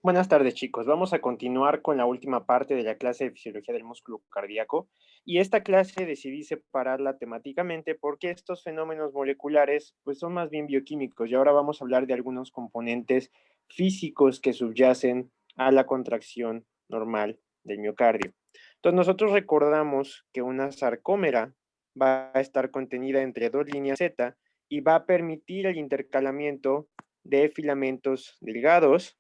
Buenas tardes, chicos. Vamos a continuar con la última parte de la clase de fisiología del músculo cardíaco. Y esta clase decidí separarla temáticamente porque estos fenómenos moleculares pues son más bien bioquímicos y ahora vamos a hablar de algunos componentes físicos que subyacen a la contracción normal del miocardio. Entonces nosotros recordamos que una sarcómera va a estar contenida entre dos líneas Z y va a permitir el intercalamiento de filamentos delgados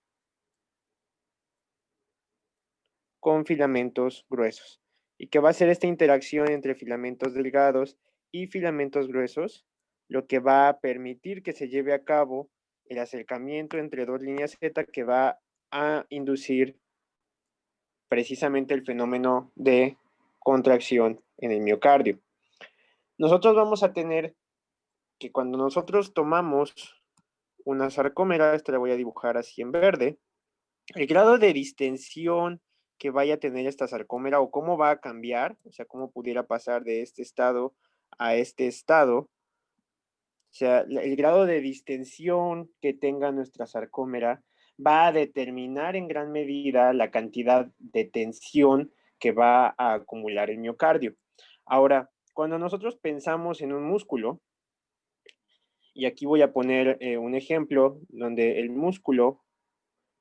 con filamentos gruesos. ¿Y qué va a hacer esta interacción entre filamentos delgados y filamentos gruesos? Lo que va a permitir que se lleve a cabo el acercamiento entre dos líneas Z que va a inducir precisamente el fenómeno de contracción en el miocardio. Nosotros vamos a tener que cuando nosotros tomamos una sarcómera, esta la voy a dibujar así en verde, el grado de distensión que vaya a tener esta sarcómera o cómo va a cambiar, o sea, cómo pudiera pasar de este estado a este estado, o sea, el grado de distensión que tenga nuestra sarcómera va a determinar en gran medida la cantidad de tensión que va a acumular el miocardio. Ahora, cuando nosotros pensamos en un músculo, y aquí voy a poner un ejemplo donde el músculo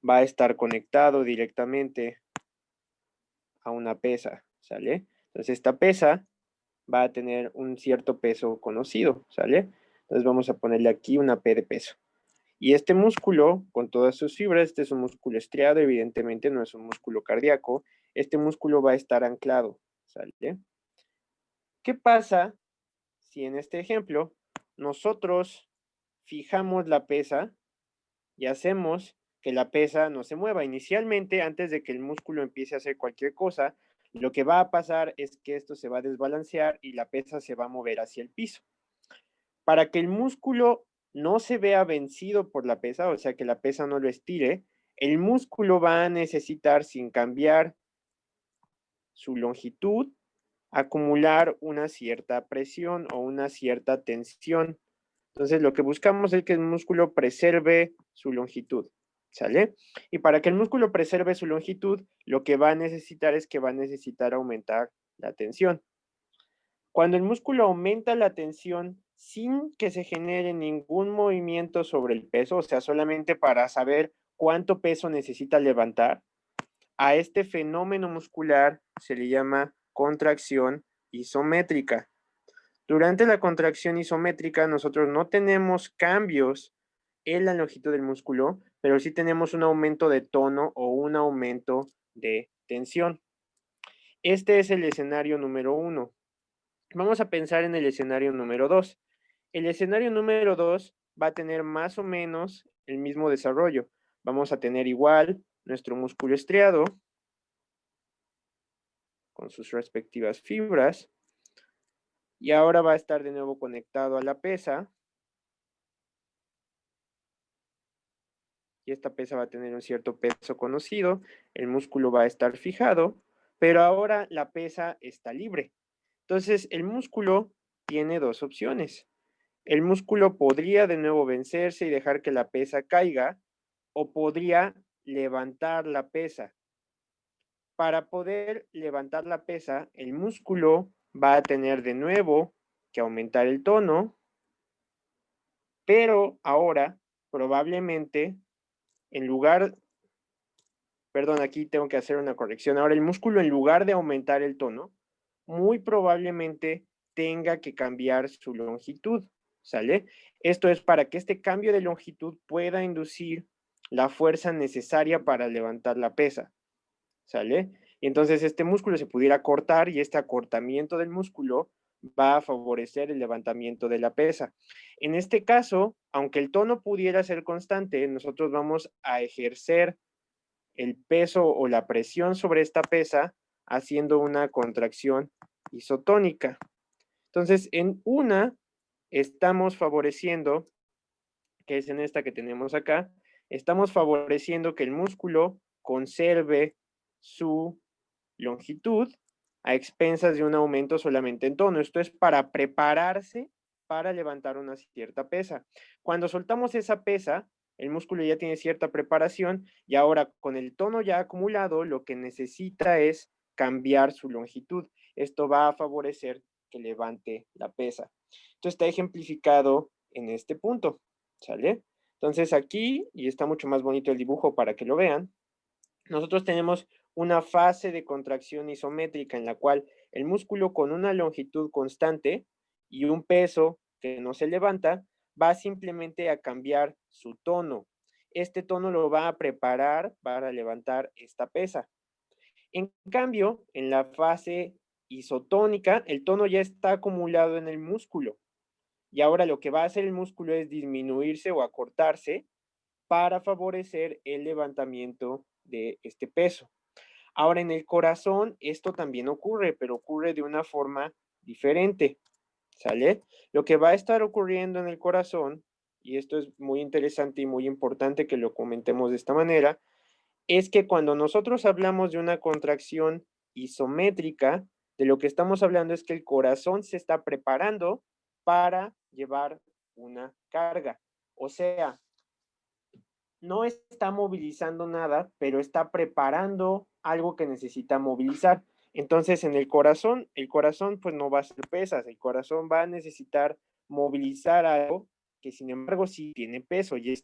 va a estar conectado directamente a una pesa, ¿sale? Entonces esta pesa va a tener un cierto peso conocido, ¿sale? Entonces vamos a ponerle aquí una P de peso. Y este músculo, con todas sus fibras, este es un músculo estriado, evidentemente no es un músculo cardíaco, este músculo va a estar anclado, ¿sale? ¿Qué pasa si en este ejemplo nosotros fijamos la pesa y hacemos que la pesa no se mueva? Inicialmente, antes de que el músculo empiece a hacer cualquier cosa, lo que va a pasar es que esto se va a desbalancear y la pesa se va a mover hacia el piso. Para que el músculo no se vea vencido por la pesa, o sea, que la pesa no lo estire, el músculo va a necesitar, sin cambiar su longitud, acumular una cierta presión o una cierta tensión. Entonces, lo que buscamos es que el músculo preserve su longitud, ¿sale? Y para que el músculo preserve su longitud, lo que va a necesitar es que va a necesitar aumentar la tensión. Cuando el músculo aumenta la tensión sin que se genere ningún movimiento sobre el peso, o sea, solamente para saber cuánto peso necesita levantar, a este fenómeno muscular se le llama contracción isométrica. Durante la contracción isométrica nosotros no tenemos cambios en la longitud del músculo, pero sí tenemos un aumento de tono o un aumento de tensión. Este es el escenario número 1. Vamos a pensar en el escenario número 2. El escenario número 2 va a tener más o menos el mismo desarrollo. Vamos a tener igual nuestro músculo estriado con sus respectivas fibras y ahora va a estar de nuevo conectado a la pesa y esta pesa va a tener un cierto peso conocido, el músculo va a estar fijado, pero ahora la pesa está libre. Entonces el músculo tiene dos opciones. El músculo podría de nuevo vencerse y dejar que la pesa caiga o podría levantar la pesa. Para poder levantar la pesa, el músculo va a tener de nuevo que aumentar el tono, pero ahora probablemente en lugar, perdón, aquí tengo que hacer una corrección. Ahora el músculo en lugar de aumentar el tono, muy probablemente tenga que cambiar su longitud, ¿sale? Esto es para que este cambio de longitud pueda inducir la fuerza necesaria para levantar la pesa, ¿sale? Y entonces este músculo se pudiera cortar y este acortamiento del músculo va a favorecer el levantamiento de la pesa. En este caso, aunque el tono pudiera ser constante, nosotros vamos a ejercer el peso o la presión sobre esta pesa haciendo una contracción isotónica. Entonces, en una estamos favoreciendo, que es en esta que tenemos acá, estamos favoreciendo que el músculo conserve su longitud a expensas de un aumento solamente en tono. Esto es para prepararse para levantar una cierta pesa. Cuando soltamos esa pesa, el músculo ya tiene cierta preparación y ahora con el tono ya acumulado, lo que necesita es cambiar su longitud. Esto va a favorecer que levante la pesa. Esto está ejemplificado en este punto, ¿sale? Entonces aquí, y está mucho más bonito el dibujo para que lo vean, nosotros tenemos una fase de contracción isométrica en la cual el músculo con una longitud constante y un peso que no se levanta va simplemente a cambiar su tono. Este tono lo va a preparar para levantar esta pesa. En cambio, en la fase isotónica, el tono ya está acumulado en el músculo y ahora lo que va a hacer el músculo es disminuirse o acortarse para favorecer el levantamiento de este peso. Ahora, en el corazón esto también ocurre, pero ocurre de una forma diferente, ¿sale? Lo que va a estar ocurriendo en el corazón, y esto es muy interesante y muy importante que lo comentemos de esta manera, es que cuando nosotros hablamos de una contracción isométrica, de lo que estamos hablando es que el corazón se está preparando para llevar una carga. O sea, no está movilizando nada, pero está preparando algo que necesita movilizar. Entonces, en el corazón pues no va a ser pesas, el corazón va a necesitar movilizar algo que sin embargo sí tiene peso y es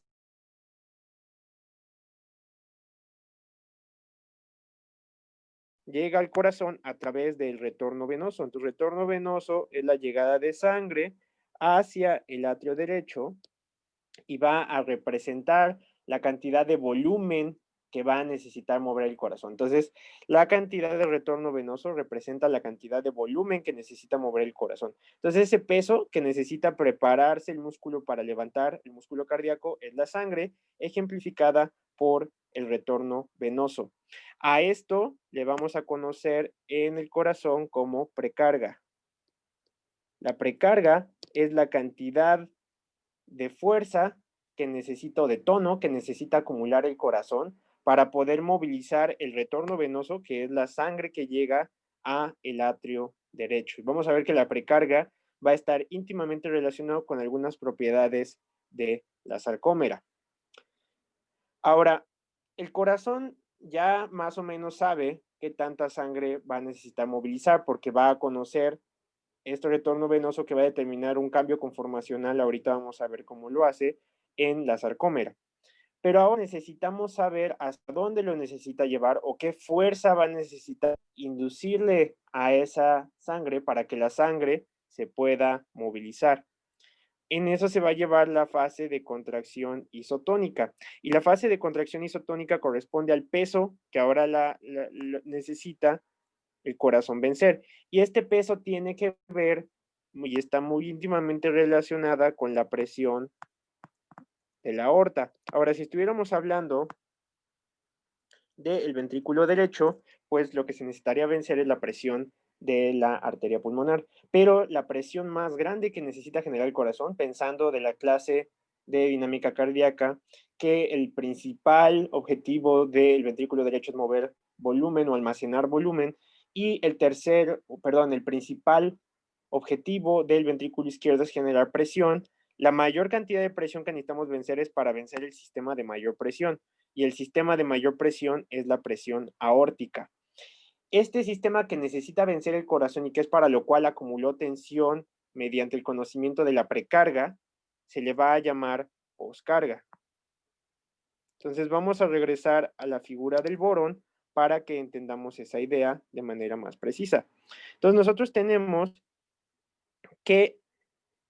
llega al corazón a través del retorno venoso. Entonces, retorno venoso es la llegada de sangre hacia el atrio derecho y va a representar la cantidad de volumen que va a necesitar mover el corazón. Entonces, la cantidad de retorno venoso representa la cantidad de volumen que necesita mover el corazón. Entonces, ese peso que necesita prepararse el músculo para levantar el músculo cardíaco es la sangre, ejemplificada por el retorno venoso. A esto le vamos a conocer en el corazón como precarga. La precarga es la cantidad de fuerza que necesita o de tono que necesita acumular el corazón para poder movilizar el retorno venoso, que es la sangre que llega a el atrio derecho. Y vamos a ver que la precarga va a estar íntimamente relacionado con algunas propiedades de la sarcómera. Ahora, el corazón ya más o menos sabe qué tanta sangre va a necesitar movilizar porque va a conocer este retorno venoso que va a determinar un cambio conformacional, ahorita vamos a ver cómo lo hace, en la sarcómera. Pero ahora necesitamos saber hasta dónde lo necesita llevar o qué fuerza va a necesitar inducirle a esa sangre para que la sangre se pueda movilizar. En eso se va a llevar la fase de contracción isotónica. Y la fase de contracción isotónica corresponde al peso que ahora la necesita el corazón vencer. Y este peso tiene que ver y está muy íntimamente relacionada con la presión de la aorta. Ahora, si estuviéramos hablando del ventrículo derecho, pues lo que se necesitaría vencer es la presión de la arteria pulmonar. Pero la presión más grande que necesita generar el corazón, pensando de la clase de dinámica cardíaca, que el principal objetivo del ventrículo derecho es mover volumen o almacenar volumen, y el principal objetivo del ventrículo izquierdo es generar presión. La mayor cantidad de presión que necesitamos vencer es para vencer el sistema de mayor presión y el sistema de mayor presión es la presión aórtica. Este sistema que necesita vencer el corazón y que es para lo cual acumuló tensión mediante el conocimiento de la precarga, se le va a llamar poscarga. Entonces vamos a regresar a la figura del borón para que entendamos esa idea de manera más precisa. Entonces nosotros tenemos que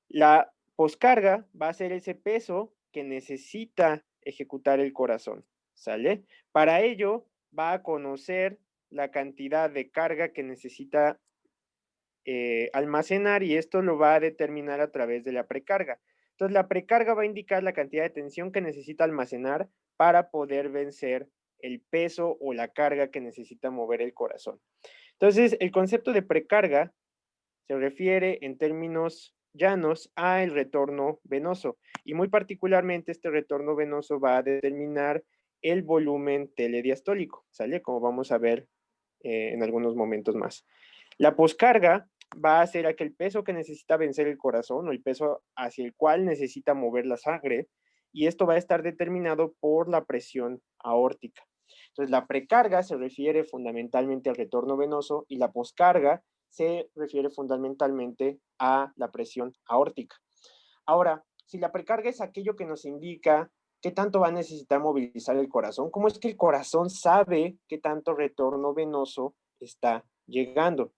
la poscarga va a ser ese peso que necesita ejecutar el corazón, ¿sale? Para ello va a conocer la cantidad de carga que necesita almacenar y esto lo va a determinar a través de la precarga. Entonces la precarga va a indicar la cantidad de tensión que necesita almacenar para poder vencer el peso o la carga que necesita mover el corazón. Entonces el concepto de precarga se refiere en términos llanos al retorno venoso y muy particularmente este retorno venoso va a determinar el volumen telediastólico, ¿sale? Como vamos a ver en algunos momentos más. La poscarga va a ser aquel peso que necesita vencer el corazón o el peso hacia el cual necesita mover la sangre y esto va a estar determinado por la presión aórtica. Entonces, la precarga se refiere fundamentalmente al retorno venoso y la poscarga se refiere fundamentalmente a la presión aórtica. Ahora, si la precarga es aquello que nos indica qué tanto va a necesitar movilizar el corazón, ¿cómo es que el corazón sabe qué tanto retorno venoso está llegando?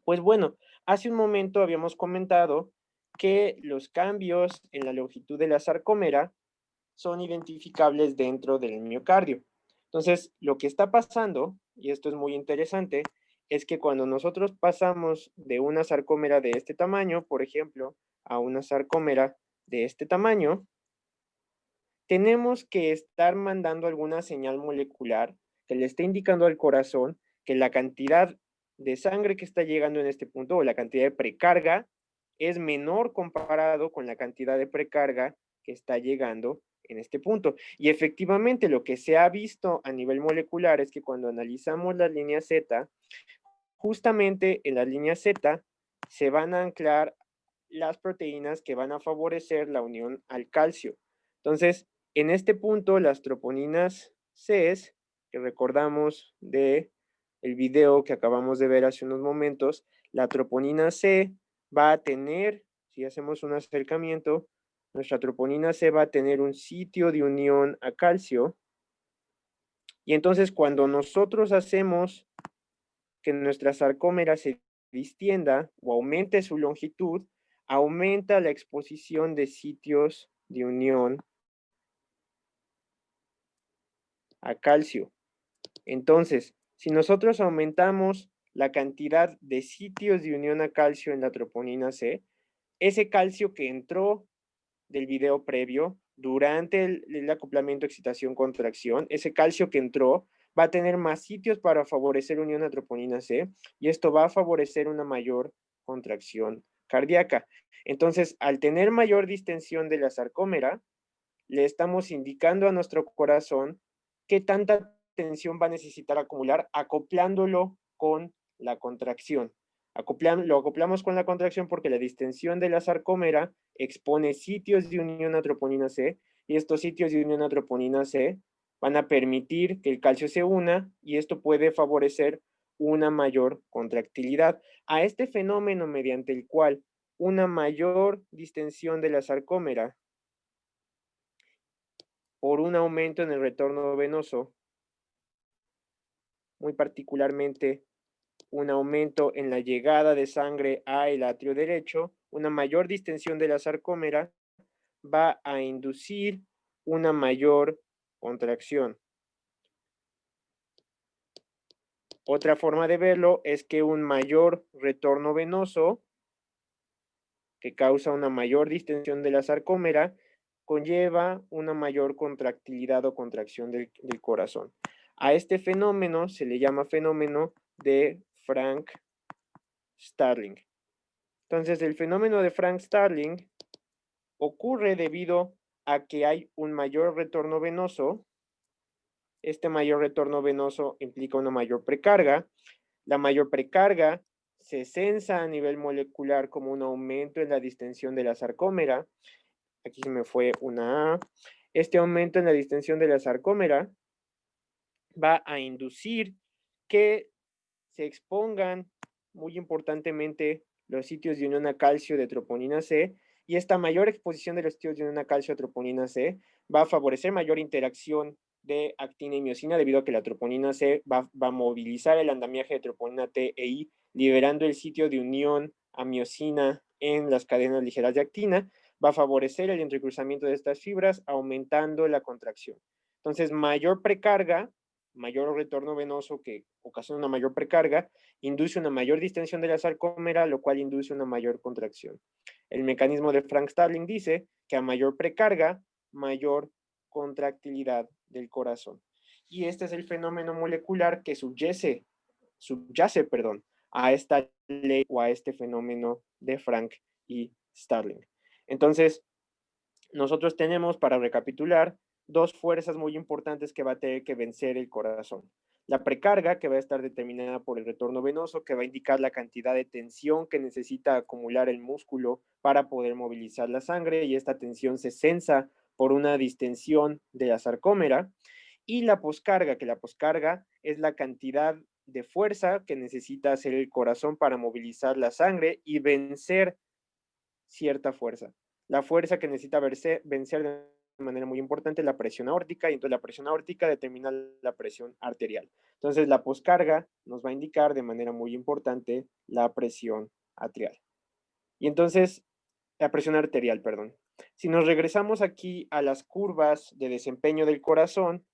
Pues bueno, hace un momento habíamos comentado que los cambios en la longitud de la sarcómera son identificables dentro del miocardio. Entonces, lo que está pasando, y esto es muy interesante, es que cuando nosotros pasamos de una sarcómera de este tamaño, por ejemplo, a una sarcómera de este tamaño, tenemos que estar mandando alguna señal molecular que le esté indicando al corazón que la cantidad de sangre que está llegando en este punto o la cantidad de precarga es menor comparado con la cantidad de precarga que está llegando en este punto. Y efectivamente lo que se ha visto a nivel molecular es que cuando analizamos las líneas Z, justamente en las líneas Z se van a anclar las proteínas que van a favorecer la unión al calcio. Entonces, en este punto, las troponinas C, que recordamos de el video que acabamos de ver hace unos momentos, la troponina C va a tener, si hacemos un acercamiento, nuestra troponina C va a tener un sitio de unión a calcio. Y entonces, cuando nosotros hacemos que nuestra sarcómera se distienda o aumente su longitud, aumenta la exposición de sitios de unión a calcio. Entonces, si nosotros aumentamos la cantidad de sitios de unión a calcio en la troponina C, ese calcio que entró del video previo, durante el acoplamiento excitación-contracción, ese calcio que entró va a tener más sitios para favorecer unión a troponina C y esto va a favorecer una mayor contracción cardíaca. Entonces, al tener mayor distensión de la sarcómera, le estamos indicando a nuestro corazón qué tanta tensión va a necesitar acumular acoplándolo con la contracción. Lo acoplamos con la contracción porque la distensión de la sarcómera expone sitios de unión a troponina C y estos sitios de unión a troponina C van a permitir que el calcio se una y esto puede favorecer una mayor contractilidad. A este fenómeno mediante el cual una mayor distensión de la sarcómera por un aumento en el retorno venoso, muy particularmente un aumento en la llegada de sangre al atrio derecho, una mayor distensión de la sarcómera va a inducir una mayor contracción. Otra forma de verlo es que un mayor retorno venoso, que causa una mayor distensión de la sarcómera, conlleva una mayor contractilidad o contracción del corazón. A este fenómeno se le llama fenómeno de Frank-Starling. Entonces, el fenómeno de Frank-Starling ocurre debido a que hay un mayor retorno venoso. Este mayor retorno venoso implica una mayor precarga. La mayor precarga se sensa a nivel molecular como un aumento en la distensión de la sarcómera. Aquí se me fue una A. Este aumento en la distensión de la sarcómera va a inducir que se expongan muy importantemente los sitios de unión a calcio de troponina C y esta mayor exposición de los sitios de unión a calcio a troponina C va a favorecer mayor interacción de actina y miocina debido a que la troponina C va a movilizar el andamiaje de troponina T e I liberando el sitio de unión a miocina en las cadenas ligeras de actina, va a favorecer el entrecruzamiento de estas fibras aumentando la contracción. Entonces, mayor precarga, mayor retorno venoso que ocasiona una mayor precarga, induce una mayor distensión de la sarcómera, lo cual induce una mayor contracción. El mecanismo de Frank-Starling dice que a mayor precarga, mayor contractilidad del corazón. Y este es el fenómeno molecular que subyace a esta ley o a este fenómeno de Frank y Starling. Entonces, nosotros tenemos, para recapitular, dos fuerzas muy importantes que va a tener que vencer el corazón. La precarga, que va a estar determinada por el retorno venoso, que va a indicar la cantidad de tensión que necesita acumular el músculo para poder movilizar la sangre, y esta tensión se sensa por una distensión de la sarcómera, y la poscarga, que la poscarga es la cantidad de fuerza que necesita hacer el corazón para movilizar la sangre y vencer cierta fuerza. La fuerza que necesita vencer de manera muy importante es la presión aórtica, y entonces la presión aórtica determina la presión arterial. Entonces la poscarga nos va a indicar de manera muy importante la presión arterial. Y entonces, la presión arterial, perdón. Si nos regresamos aquí a las curvas de desempeño del corazón,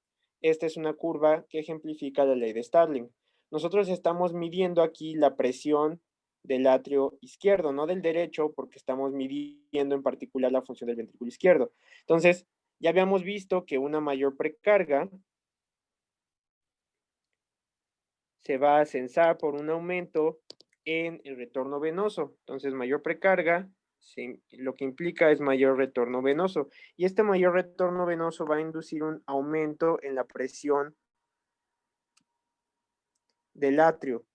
esta es una curva que ejemplifica la ley de Starling. Nosotros estamos midiendo aquí la presión del atrio izquierdo, no del derecho, porque estamos midiendo en particular la función del ventrículo izquierdo. Entonces, ya habíamos visto que una mayor precarga se va a censar por un aumento en el retorno venoso. Entonces, mayor precarga lo que implica es mayor retorno venoso. Y este mayor retorno venoso va a inducir un aumento en la presión del atrio.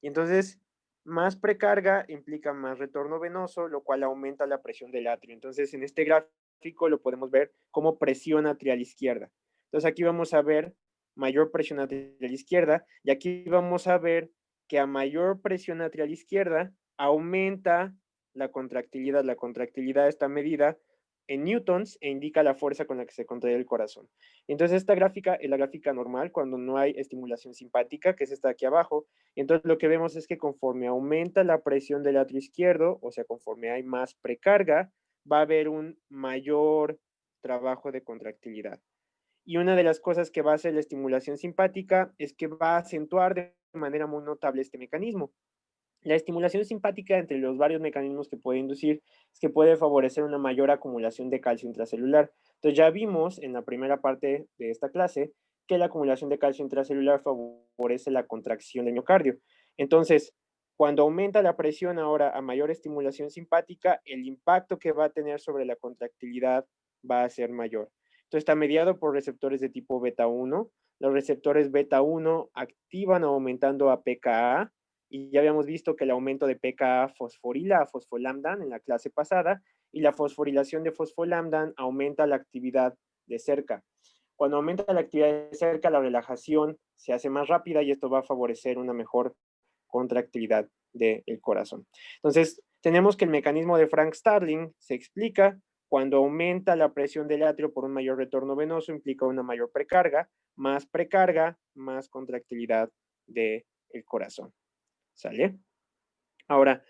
Y entonces, más precarga implica más retorno venoso, lo cual aumenta la presión del atrio. Entonces, en este gráfico lo podemos ver como presión atrial izquierda. Entonces, aquí vamos a ver mayor presión atrial izquierda, y aquí vamos a ver que a mayor presión atrial izquierda aumenta la contractilidad. La contractilidad está medida en newtons e indica la fuerza con la que se contrae el corazón. Entonces esta gráfica es la gráfica normal cuando no hay estimulación simpática, que es esta de aquí abajo. Entonces lo que vemos es que conforme aumenta la presión del atrio izquierdo, o sea, conforme hay más precarga, va a haber un mayor trabajo de contractilidad. Y una de las cosas que va a hacer la estimulación simpática es que va a acentuar de manera muy notable este mecanismo. La estimulación simpática, entre los varios mecanismos que puede inducir, es que puede favorecer una mayor acumulación de calcio intracelular. Entonces ya vimos en la primera parte de esta clase que la acumulación de calcio intracelular favorece la contracción del miocardio. Entonces, cuando aumenta la presión ahora a mayor estimulación simpática, el impacto que va a tener sobre la contractilidad va a ser mayor. Entonces está mediado por receptores de tipo beta 1. Los receptores beta 1 activan aumentando a pKa, y ya habíamos visto que el aumento de pKa fosforila a fosfolambdan en la clase pasada, y la fosforilación de fosfolambdan aumenta la actividad de cerca. Cuando aumenta la actividad de cerca, la relajación se hace más rápida y esto va a favorecer una mejor contractilidad del corazón. Entonces, tenemos que el mecanismo de Frank Starling se explica cuando aumenta la presión del atrio por un mayor retorno venoso, implica una mayor precarga, más contractilidad del corazón. ¿Sale? Ahora,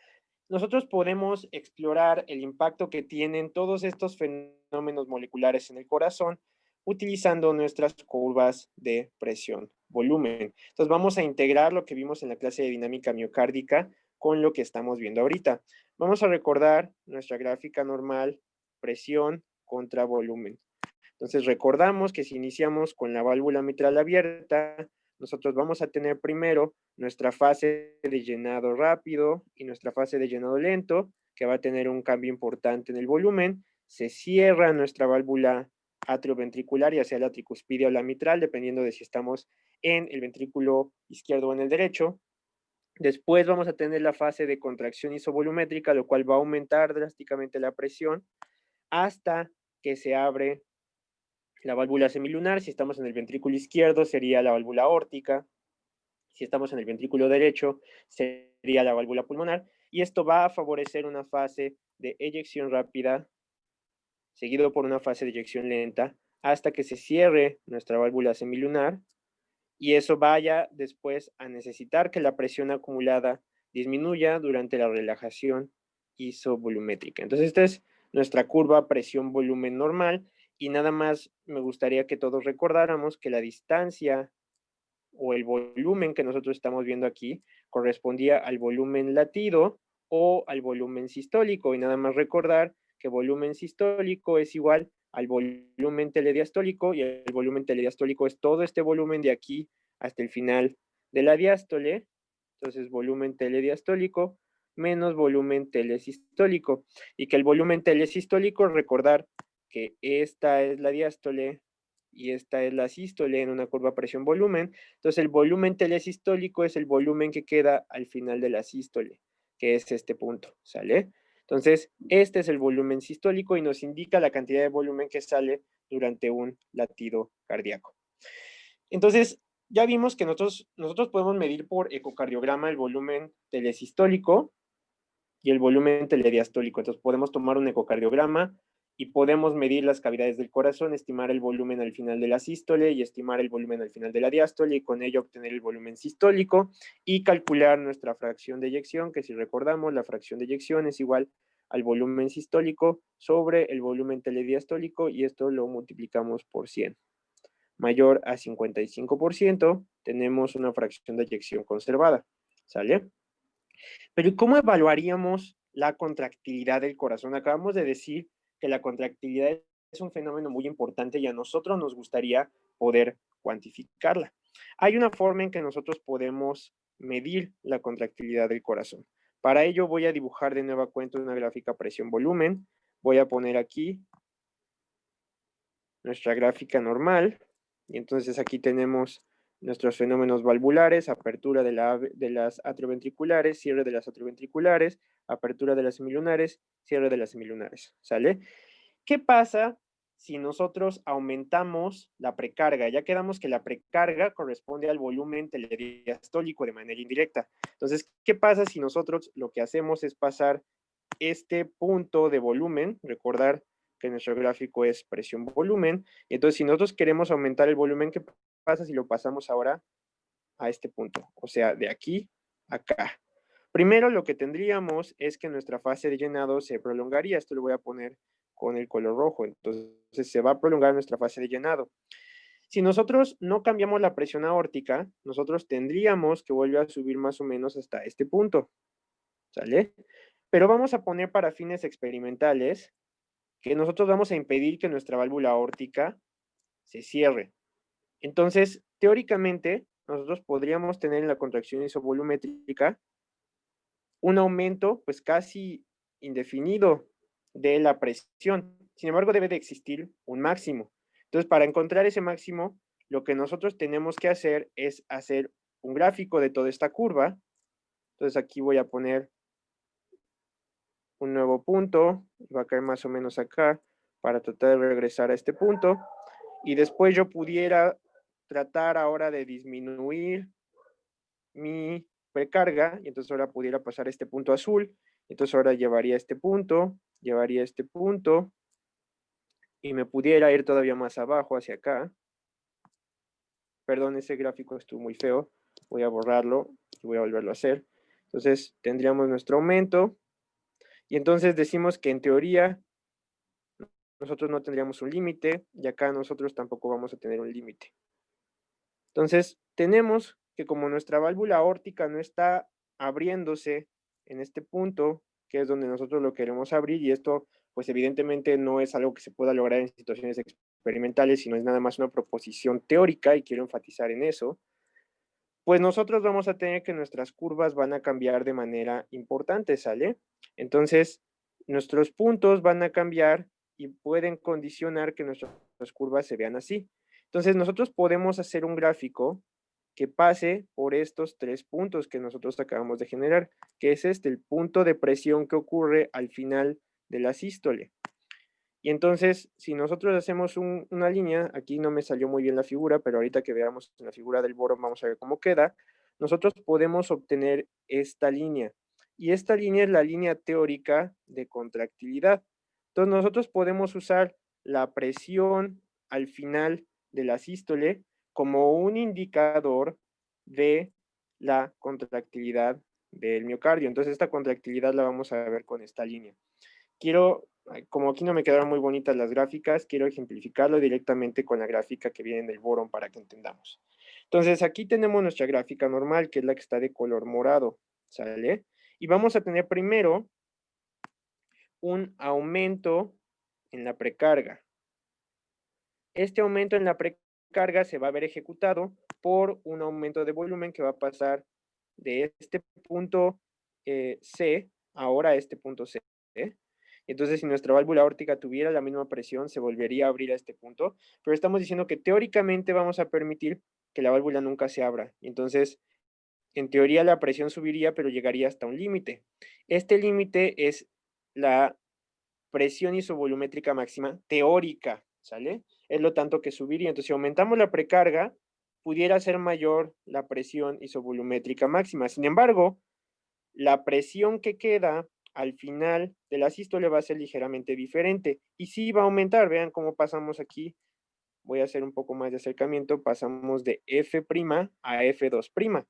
nosotros podemos explorar el impacto que tienen todos estos fenómenos moleculares en el corazón utilizando nuestras curvas de presión-volumen. Entonces vamos a integrar lo que vimos en la clase de dinámica miocárdica con lo que estamos viendo ahorita. Vamos a recordar nuestra gráfica normal, presión contra volumen. Entonces recordamos que si iniciamos con la válvula mitral abierta, nosotros vamos a tener primero nuestra fase de llenado rápido y nuestra fase de llenado lento, que va a tener un cambio importante en el volumen. Se cierra nuestra válvula atrioventricular, ya sea la tricuspidia o la mitral, dependiendo de si estamos en el ventrículo izquierdo o en el derecho. Después vamos a tener la fase de contracción isovolumétrica, lo cual va a aumentar drásticamente la presión hasta que se abre la válvula semilunar. Si estamos en el ventrículo izquierdo, sería la válvula aórtica. Si estamos en el ventrículo derecho, sería la válvula pulmonar. Y esto va a favorecer una fase de eyección rápida, seguido por una fase de eyección lenta, hasta que se cierre nuestra válvula semilunar. Y eso vaya después a necesitar que la presión acumulada disminuya durante la relajación isovolumétrica. Entonces, esta es nuestra curva presión-volumen normal. Y nada más me gustaría que todos recordáramos que la distancia o el volumen que nosotros estamos viendo aquí correspondía al volumen latido o al volumen sistólico. Y nada más recordar que volumen sistólico es igual al volumen telediastólico, y el volumen telediastólico es todo este volumen de aquí hasta el final de la diástole. Entonces, volumen telediastólico menos volumen telesistólico. Y que el volumen telesistólico, recordar que esta es la diástole y esta es la sístole en una curva presión-volumen. Entonces, el volumen telesistólico es el volumen que queda al final de la sístole, que es este punto, ¿sale? Entonces, este es el volumen sistólico y nos indica la cantidad de volumen que sale durante un latido cardíaco. Entonces, ya vimos que nosotros podemos medir por ecocardiograma el volumen telesistólico y el volumen telediastólico. Entonces, podemos tomar un ecocardiograma y podemos medir las cavidades del corazón, estimar el volumen al final de la sístole y estimar el volumen al final de la diástole y con ello obtener el volumen sistólico y calcular nuestra fracción de eyección, que si recordamos, la fracción de eyección es igual al volumen sistólico sobre el volumen telediastólico y esto lo multiplicamos por 100. Mayor a 55%, tenemos una fracción de eyección conservada, ¿sale? Pero ¿cómo evaluaríamos la contractilidad del corazón? Acabamos de decir que la contractilidad es un fenómeno muy importante y a nosotros nos gustaría poder cuantificarla. Hay una forma en que nosotros podemos medir la contractilidad del corazón. Para ello voy a dibujar de nueva cuenta una gráfica presión-volumen. Voy a poner aquí nuestra gráfica normal y entonces aquí tenemos nuestros fenómenos valvulares, apertura de las atrioventriculares, cierre de las atrioventriculares, apertura de las semilunares, cierre de las semilunares, ¿sale? ¿Qué pasa si nosotros aumentamos la precarga? Ya quedamos que la precarga corresponde al volumen telediastólico de manera indirecta. Entonces, ¿qué pasa si nosotros lo que hacemos es pasar este punto de volumen, recordar que nuestro gráfico es presión-volumen, entonces si nosotros queremos aumentar el volumen, ¿qué pasa si lo pasamos ahora a este punto? O sea, de aquí a acá. Primero lo que tendríamos es que nuestra fase de llenado se prolongaría, esto lo voy a poner con el color rojo, entonces se va a prolongar nuestra fase de llenado. Si nosotros no cambiamos la presión aórtica, nosotros tendríamos que volver a subir más o menos hasta este punto, ¿sale? Pero vamos a poner para fines experimentales que nosotros vamos a impedir que nuestra válvula aórtica se cierre. Entonces, teóricamente, nosotros podríamos tener en la contracción isovolumétrica un aumento pues casi indefinido de la presión. Sin embargo, debe de existir un máximo. Entonces, para encontrar ese máximo, lo que nosotros tenemos que hacer es hacer un gráfico de toda esta curva. Entonces, aquí voy a poner un nuevo punto, va a caer más o menos acá, para tratar de regresar a este punto, y después yo pudiera tratar ahora de disminuir mi precarga, y entonces ahora pudiera pasar este punto azul, entonces ahora llevaría este punto, y me pudiera ir todavía más abajo, hacia acá. Perdón, ese gráfico estuvo muy feo, voy a borrarlo, y voy a volverlo a hacer. Entonces tendríamos nuestro aumento, y entonces decimos que en teoría nosotros no tendríamos un límite y acá nosotros tampoco vamos a tener un límite. Entonces, tenemos que como nuestra válvula aórtica no está abriéndose en este punto, que es donde nosotros lo queremos abrir, y esto pues evidentemente no es algo que se pueda lograr en situaciones experimentales, sino es nada más una proposición teórica, y quiero enfatizar en eso, pues nosotros vamos a tener que nuestras curvas van a cambiar de manera importante, ¿sale? Entonces, nuestros puntos van a cambiar y pueden condicionar que nuestras curvas se vean así. Entonces, nosotros podemos hacer un gráfico que pase por estos 3 puntos que nosotros acabamos de generar, que es el punto de presión que ocurre al final de la sístole. Y entonces, si nosotros hacemos una línea, aquí no me salió muy bien la figura, pero ahorita que veamos la figura del boro, vamos a ver cómo queda, nosotros podemos obtener esta línea. Y esta línea es la línea teórica de contractilidad. Entonces, nosotros podemos usar la presión al final de la sístole como un indicador de la contractilidad del miocardio. Entonces, esta contractilidad la vamos a ver con esta línea. Como aquí no me quedaron muy bonitas las gráficas, quiero ejemplificarlo directamente con la gráfica que viene del boron para que entendamos. Entonces, aquí tenemos nuestra gráfica normal, que es la que está de color morado, ¿sale? Y vamos a tener primero un aumento en la precarga. Este aumento en la precarga se va a ver ejecutado por un aumento de volumen que va a pasar de este punto C ahora a este punto C. Entonces, si nuestra válvula aórtica tuviera la misma presión, se volvería a abrir a este punto, pero estamos diciendo que teóricamente vamos a permitir que la válvula nunca se abra. Entonces, en teoría la presión subiría, pero llegaría hasta un límite. Este límite es la presión isovolumétrica máxima teórica, ¿sale? es lo tanto que subiría. Entonces, si aumentamos la precarga, pudiera ser mayor la presión isovolumétrica máxima. Sin embargo, la presión que queda al final de la sístole va a ser ligeramente diferente y sí va a aumentar. Vean cómo pasamos aquí. Voy a hacer un poco más de acercamiento. Pasamos de F' a F2'.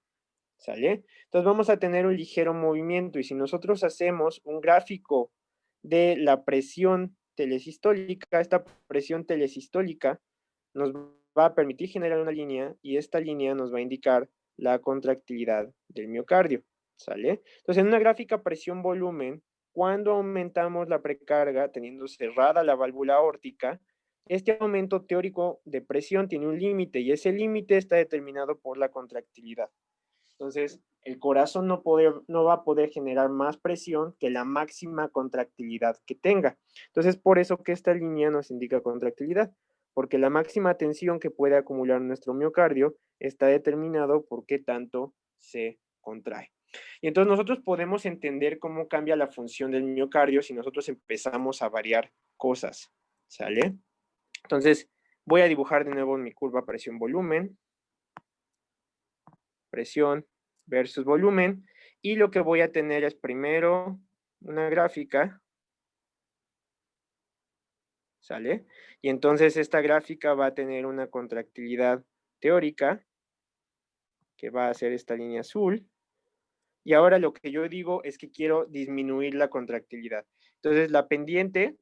¿Sale? Entonces vamos a tener un ligero movimiento y si nosotros hacemos un gráfico de la presión telesistólica, esta presión telesistólica nos va a permitir generar una línea y esta línea nos va a indicar la contractilidad del miocardio, ¿sale? Entonces en una gráfica presión-volumen, cuando aumentamos la precarga teniendo cerrada la válvula aórtica, este aumento teórico de presión tiene un límite y ese límite está determinado por la contractilidad. Entonces, el corazón no va a poder generar más presión que la máxima contractilidad que tenga. Entonces, por eso que esta línea nos indica contractilidad, porque la máxima tensión que puede acumular nuestro miocardio está determinado por qué tanto se contrae. Y entonces nosotros podemos entender cómo cambia la función del miocardio si nosotros empezamos a variar cosas, ¿sale? Entonces, voy a dibujar de nuevo mi curva presión-volumen, presión versus volumen, y lo que voy a tener es primero una gráfica, ¿sale? Y entonces esta gráfica va a tener una contractilidad teórica, que va a ser esta línea azul, y ahora lo que yo digo es que quiero disminuir la contractilidad. Entonces la pendiente,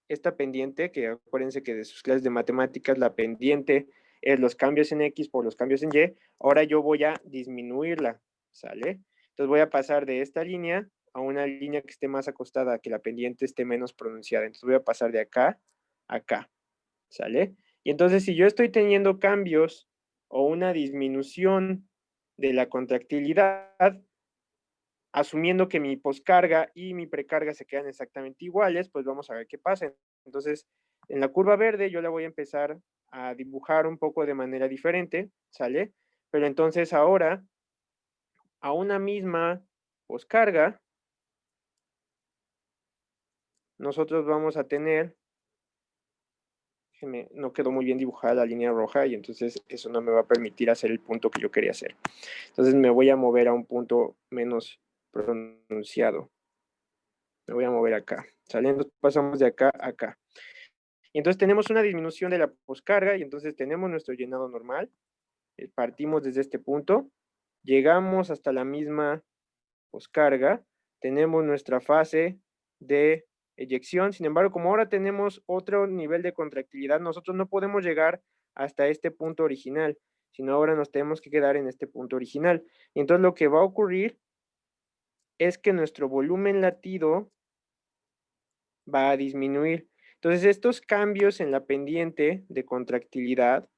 esta pendiente, que acuérdense que de sus clases de matemáticas, la pendiente es los cambios en X por los cambios en Y, ahora yo voy a disminuirla, ¿sale? Entonces voy a pasar de esta línea a una línea que esté más acostada, que la pendiente esté menos pronunciada. Entonces voy a pasar de acá a acá, ¿sale? Y entonces si yo estoy teniendo cambios o una disminución de la contractilidad, asumiendo que mi poscarga y mi precarga se quedan exactamente iguales, pues vamos a ver qué pasa. Entonces, en la curva verde yo la voy a empezar a dibujar un poco de manera diferente, ¿sale? Pero entonces ahora, a una misma poscarga, nosotros vamos a tener, no quedó muy bien dibujada la línea roja y entonces eso no me va a permitir hacer el punto que yo quería hacer. Entonces me voy a mover a un punto menos pronunciado. Me voy a mover acá, ¿sale? Entonces pasamos de acá a acá. Y entonces tenemos una disminución de la poscarga y entonces tenemos nuestro llenado normal. Partimos desde este punto, llegamos hasta la misma poscarga, tenemos nuestra fase de eyección. Sin embargo, como ahora tenemos otro nivel de contractilidad, nosotros no podemos llegar hasta este punto original, sino ahora nos tenemos que quedar en este punto original. Y entonces lo que va a ocurrir es que nuestro volumen latido va a disminuir. Entonces, estos cambios en la pendiente de contractilidad,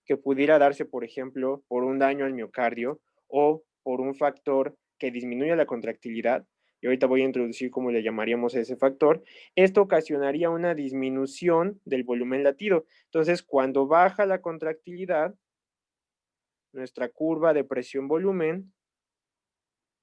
que pudiera darse, por ejemplo, por un daño al miocardio o por un factor que disminuya la contractilidad, y ahorita voy a introducir cómo le llamaríamos a ese factor, esto ocasionaría una disminución del volumen latido. Entonces, cuando baja la contractilidad, nuestra curva de presión-volumen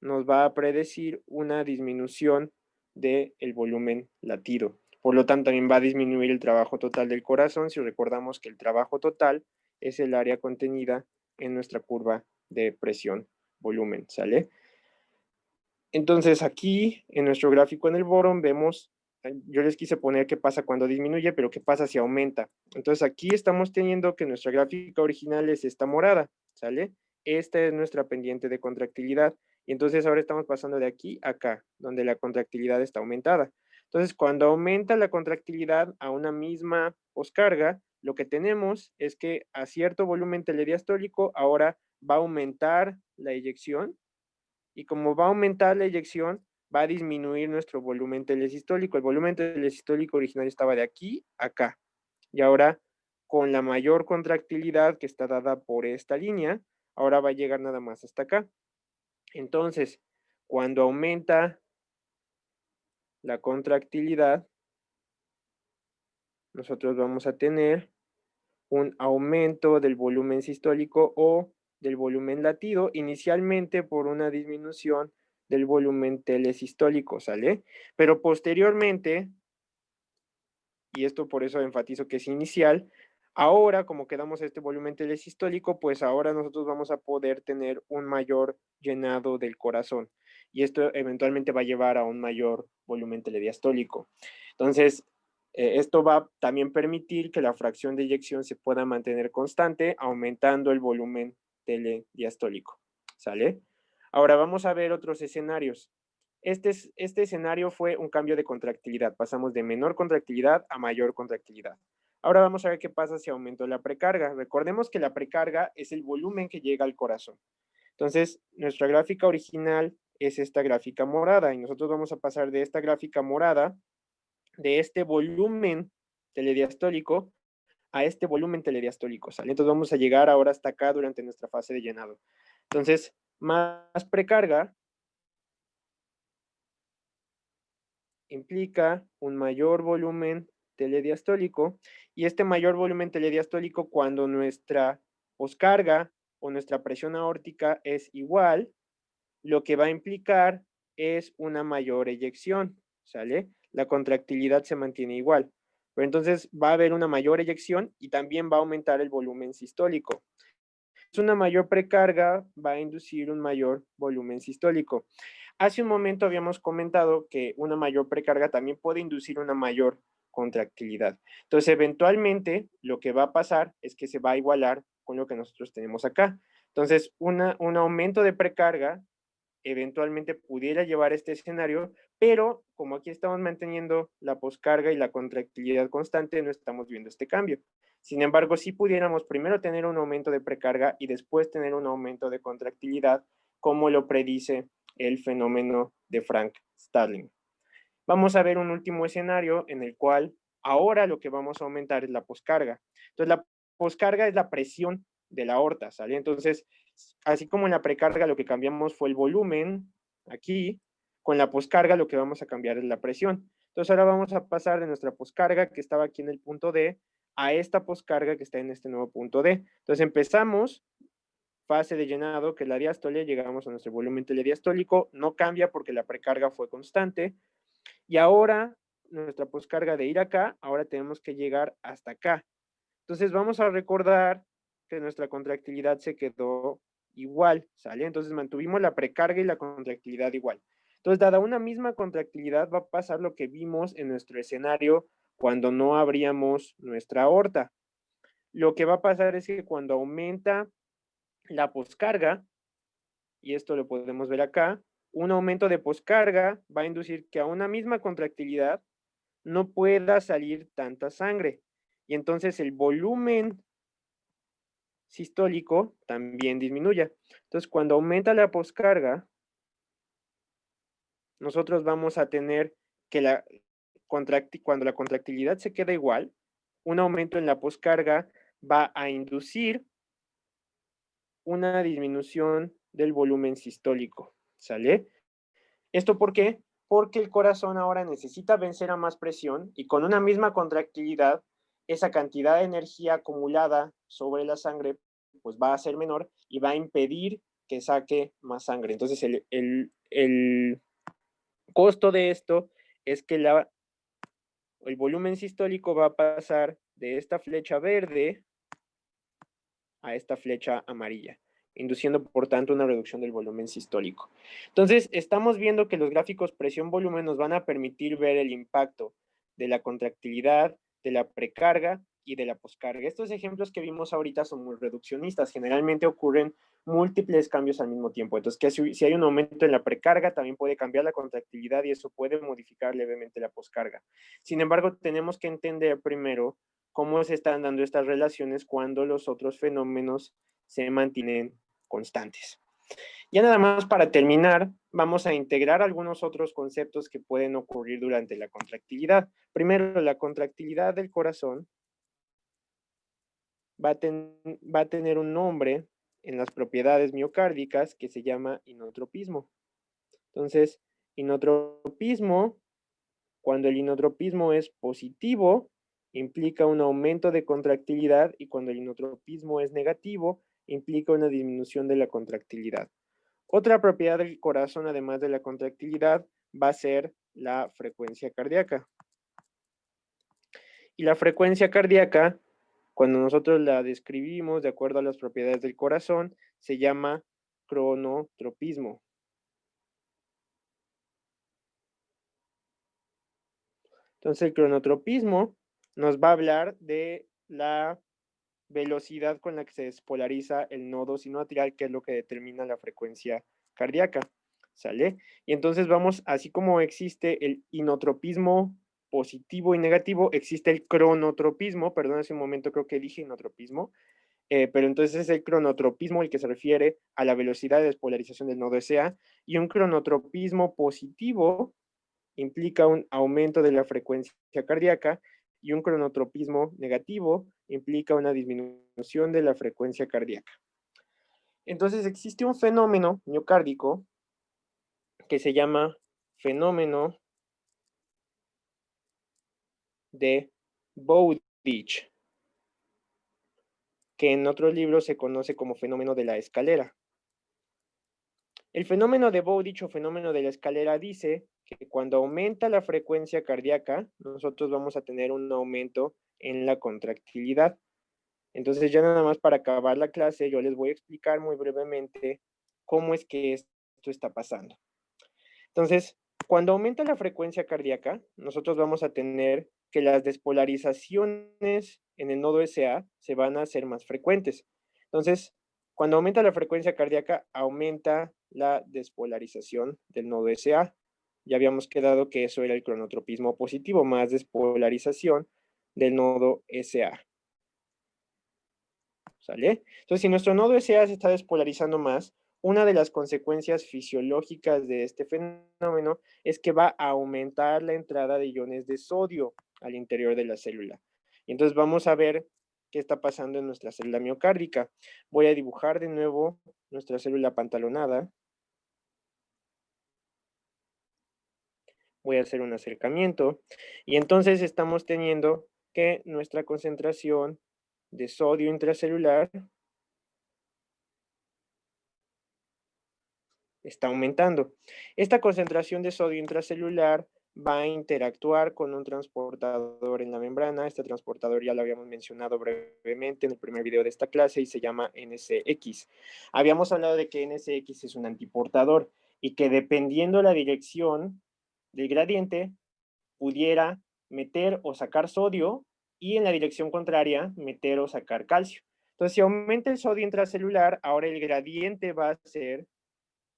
nos va a predecir una disminución del volumen latido. Por lo tanto, también va a disminuir el trabajo total del corazón, si recordamos que el trabajo total es el área contenida en nuestra curva de presión-volumen, ¿sale? Entonces, aquí, en nuestro gráfico en el Boron, vemos, yo les quise poner qué pasa cuando disminuye, pero qué pasa si aumenta. Entonces, aquí estamos teniendo que nuestra gráfica original es esta morada, ¿sale? Esta es nuestra pendiente de contractilidad. Y entonces ahora estamos pasando de aquí a acá, donde la contractilidad está aumentada. Entonces, cuando aumenta la contractilidad a una misma poscarga, lo que tenemos es que a cierto volumen telediastólico ahora va a aumentar la eyección y como va a aumentar la eyección, va a disminuir nuestro volumen telesistólico. El volumen telesistólico original estaba de aquí a acá y ahora con la mayor contractilidad que está dada por esta línea, ahora va a llegar nada más hasta acá. Entonces, cuando aumenta la contractilidad, nosotros vamos a tener un aumento del volumen sistólico o del volumen latido, inicialmente por una disminución del volumen telesistólico, ¿sale? Pero posteriormente, y esto por eso enfatizo que es inicial, Ahora, como quedamos este volumen telesistólico, pues ahora nosotros vamos a poder tener un mayor llenado del corazón. Y esto eventualmente va a llevar a un mayor volumen telediastólico. Entonces, esto va a también permitir que la fracción de eyección se pueda mantener constante, aumentando el volumen telediastólico. ¿Sale? Ahora vamos a ver otros escenarios. Este escenario fue un cambio de contractilidad. Pasamos de menor contractilidad a mayor contractilidad. Ahora vamos a ver qué pasa si aumento la precarga. Recordemos que la precarga es el volumen que llega al corazón. Entonces, nuestra gráfica original es esta gráfica morada y nosotros vamos a pasar de esta gráfica morada, de este volumen telediastólico, a este volumen telediastólico, ¿sale? Entonces vamos a llegar ahora hasta acá durante nuestra fase de llenado. Entonces, más precarga implica un mayor volumen telediastólico y este mayor volumen telediastólico cuando nuestra poscarga o nuestra presión aórtica es igual, lo que va a implicar es una mayor eyección, ¿sale? La contractilidad se mantiene igual, pero entonces va a haber una mayor eyección y también va a aumentar el volumen sistólico. Una mayor precarga va a inducir un mayor volumen sistólico. Hace un momento habíamos comentado que una mayor precarga también puede inducir una mayor contractilidad. Entonces, eventualmente, lo que va a pasar es que se va a igualar con lo que nosotros tenemos acá. Entonces, un aumento de precarga eventualmente pudiera llevar a este escenario, pero como aquí estamos manteniendo la poscarga y la contractilidad constante, no estamos viendo este cambio. Sin embargo, si pudiéramos primero tener un aumento de precarga y después tener un aumento de contractilidad, como lo predice el fenómeno de Frank Starling. Vamos a ver un último escenario en el cual ahora lo que vamos a aumentar es la poscarga. Entonces, la poscarga es la presión de la aorta, ¿sale? Entonces, así como en la precarga lo que cambiamos fue el volumen, aquí, con la poscarga lo que vamos a cambiar es la presión. Entonces, ahora vamos a pasar de nuestra poscarga que estaba aquí en el punto D a esta poscarga que está en este nuevo punto D. Entonces, empezamos fase de llenado, que es la diástole, llegamos a nuestro volumen telediastólico, no cambia porque la precarga fue constante, y ahora nuestra poscarga de ir acá, ahora tenemos que llegar hasta acá. Entonces vamos a recordar que nuestra contractilidad se quedó igual, ¿sale? Entonces mantuvimos la precarga y la contractilidad igual. Entonces, dada una misma contractilidad, va a pasar lo que vimos en nuestro escenario cuando no abríamos nuestra aorta. Lo que va a pasar es que cuando aumenta la poscarga, y esto lo podemos ver acá, un aumento de poscarga va a inducir que a una misma contractilidad no pueda salir tanta sangre. Y entonces el volumen sistólico también disminuye. Entonces, cuando aumenta la poscarga, nosotros vamos a tener que cuando la contractilidad se queda igual, un aumento en la poscarga va a inducir una disminución del volumen sistólico, ¿sale? ¿Esto por qué? Porque el corazón ahora necesita vencer a más presión y con una misma contractilidad, esa cantidad de energía acumulada sobre la sangre pues va a ser menor y va a impedir que saque más sangre. Entonces el costo de esto es que el volumen sistólico va a pasar de esta flecha verde a esta flecha amarilla, induciendo por tanto una reducción del volumen sistólico. Entonces, estamos viendo que los gráficos presión-volumen nos van a permitir ver el impacto de la contractilidad, de la precarga y de la poscarga. Estos ejemplos que vimos ahorita son muy reduccionistas, generalmente ocurren múltiples cambios al mismo tiempo. Entonces, que si hay un aumento en la precarga, también puede cambiar la contractilidad y eso puede modificar levemente la poscarga. Sin embargo, tenemos que entender primero cómo se están dando estas relaciones cuando los otros fenómenos se mantienen constantes. Ya nada más para terminar, vamos a integrar algunos otros conceptos que pueden ocurrir durante la contractilidad. Primero, la contractilidad del corazón va a tener un nombre en las propiedades miocárdicas que se llama inotropismo. Entonces, inotropismo, cuando el inotropismo es positivo, implica un aumento de contractilidad y cuando el inotropismo es negativo, implica una disminución de la contractilidad. Otra propiedad del corazón, además de la contractilidad, va a ser la frecuencia cardíaca. Y la frecuencia cardíaca, Cuando nosotros la describimos de acuerdo a las propiedades del corazón, se llama cronotropismo. Entonces, el cronotropismo nos va a hablar de la velocidad con la que se despolariza el nodo sinoatrial, que es lo que determina la frecuencia cardíaca, ¿sale? Y entonces vamos, así como existe el inotropismo positivo y negativo, existe el cronotropismo, perdón, hace un momento creo que dije inotropismo, pero entonces es el cronotropismo el que se refiere a la velocidad de despolarización del nodo SA, y un cronotropismo positivo implica un aumento de la frecuencia cardíaca y un cronotropismo negativo implica una disminución de la frecuencia cardíaca. Entonces existe un fenómeno miocárdico que se llama fenómeno de Bowditch, que en otros libros se conoce como fenómeno de la escalera. El fenómeno de Bowditch o fenómeno de la escalera dice que cuando aumenta la frecuencia cardíaca, nosotros vamos a tener un aumento en la contractilidad. Entonces, ya nada más para acabar la clase, yo les voy a explicar muy brevemente cómo es que esto está pasando. Entonces, cuando aumenta la frecuencia cardíaca, nosotros vamos a tener que las despolarizaciones en el nodo SA se van a hacer más frecuentes. Entonces, cuando aumenta la frecuencia cardíaca, aumenta la despolarización del nodo SA. Ya habíamos quedado que eso era el cronotropismo positivo, más despolarización del nodo SA. ¿Sale? Entonces, si nuestro nodo SA se está despolarizando más, una de las consecuencias fisiológicas de este fenómeno es que va a aumentar la entrada de iones de sodio al interior de la célula. Y entonces vamos a ver qué está pasando en nuestra célula miocárdica. Voy a dibujar de nuevo nuestra célula pantalonada. Voy a hacer un acercamiento. Y entonces estamos teniendo que nuestra concentración de sodio intracelular está aumentando. Esta concentración de sodio intracelular va a interactuar con un transportador en la membrana. Este transportador ya lo habíamos mencionado brevemente en el primer video de esta clase y se llama NCX. Habíamos hablado de que NCX es un antiportador y que dependiendo la dirección del gradiente pudiera meter o sacar sodio y en la dirección contraria meter o sacar calcio. Entonces, si aumenta el sodio intracelular, ahora el gradiente va a ser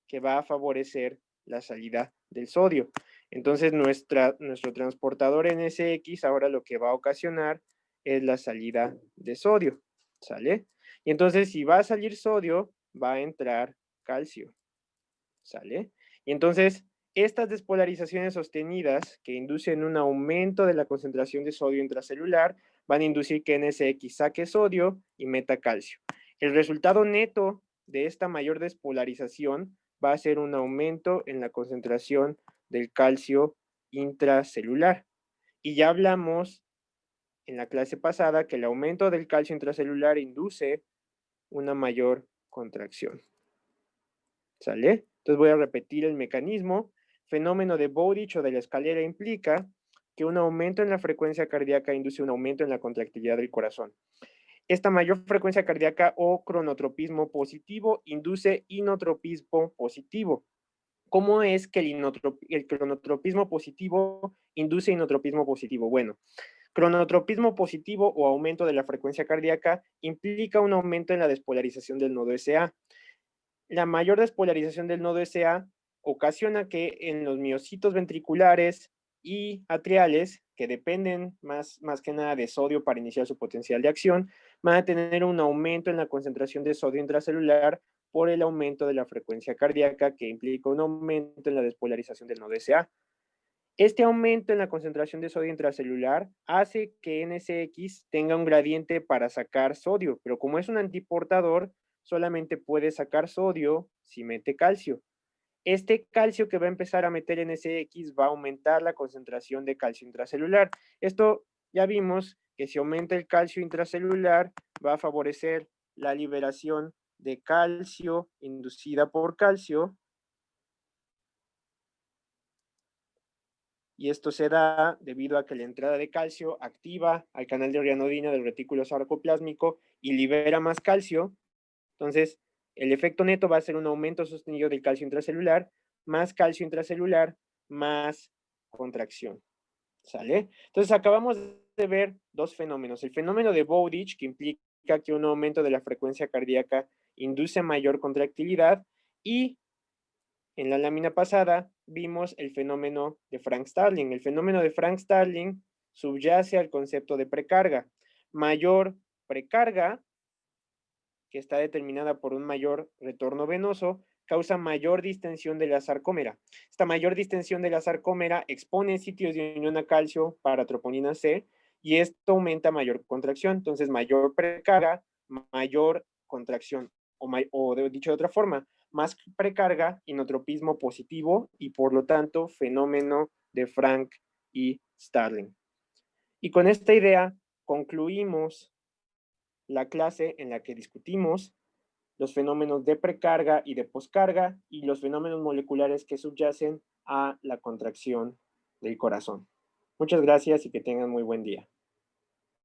que va a favorecer la salida del sodio. Entonces, nuestro transportador NSX ahora lo que va a ocasionar es la salida de sodio, ¿sale? Y entonces, si va a salir sodio, va a entrar calcio, ¿sale? Y entonces, estas despolarizaciones sostenidas que inducen un aumento de la concentración de sodio intracelular van a inducir que NSX saque sodio y meta calcio. El resultado neto de esta mayor despolarización va a ser un aumento en la concentración del calcio intracelular. Y ya hablamos en la clase pasada que el aumento del calcio intracelular induce una mayor contracción. ¿Sale? Entonces voy a repetir el mecanismo. Fenómeno de Bowditch o de la escalera implica que un aumento en la frecuencia cardíaca induce un aumento en la contractilidad del corazón. Esta mayor frecuencia cardíaca o cronotropismo positivo induce inotropismo positivo. ¿Cómo es que el cronotropismo positivo induce inotropismo positivo? Bueno, cronotropismo positivo o aumento de la frecuencia cardíaca implica un aumento en la despolarización del nodo SA. La mayor despolarización del nodo SA ocasiona que en los miocitos ventriculares y atriales, que dependen más que nada de sodio para iniciar su potencial de acción, van a tener un aumento en la concentración de sodio intracelular por el aumento de la frecuencia cardíaca, que implica un aumento en la despolarización del nodo SA. Este aumento en la concentración de sodio intracelular hace que NSX tenga un gradiente para sacar sodio, pero como es un antiportador, solamente puede sacar sodio si mete calcio. Este calcio que va a empezar a meter NSX va a aumentar la concentración de calcio intracelular. Esto ya vimos que si aumenta el calcio intracelular va a favorecer la liberación de calcio inducida por calcio y esto se da debido a que la entrada de calcio activa al canal de rianodina del retículo sarcoplásmico y libera más calcio. Entonces, el efecto neto va a ser un aumento sostenido del calcio intracelular, más contracción. ¿Sale? Entonces, acabamos de ver dos fenómenos. El fenómeno de Bowditch, que implica que un aumento de la frecuencia cardíaca induce mayor contractilidad, y en la lámina pasada vimos el fenómeno de Frank-Starling. El fenómeno de Frank-Starling subyace al concepto de precarga. Mayor precarga, que está determinada por un mayor retorno venoso, causa mayor distensión de la sarcómera. Esta mayor distensión de la sarcómera expone sitios de unión a calcio para troponina C y esto aumenta mayor contracción. Entonces, mayor precarga, mayor contracción. O dicho de otra forma, más precarga, inotropismo positivo y por lo tanto fenómeno de Frank y Starling. Y con esta idea concluimos la clase en la que discutimos los fenómenos de precarga y de poscarga y los fenómenos moleculares que subyacen a la contracción del corazón. Muchas gracias y que tengan muy buen día.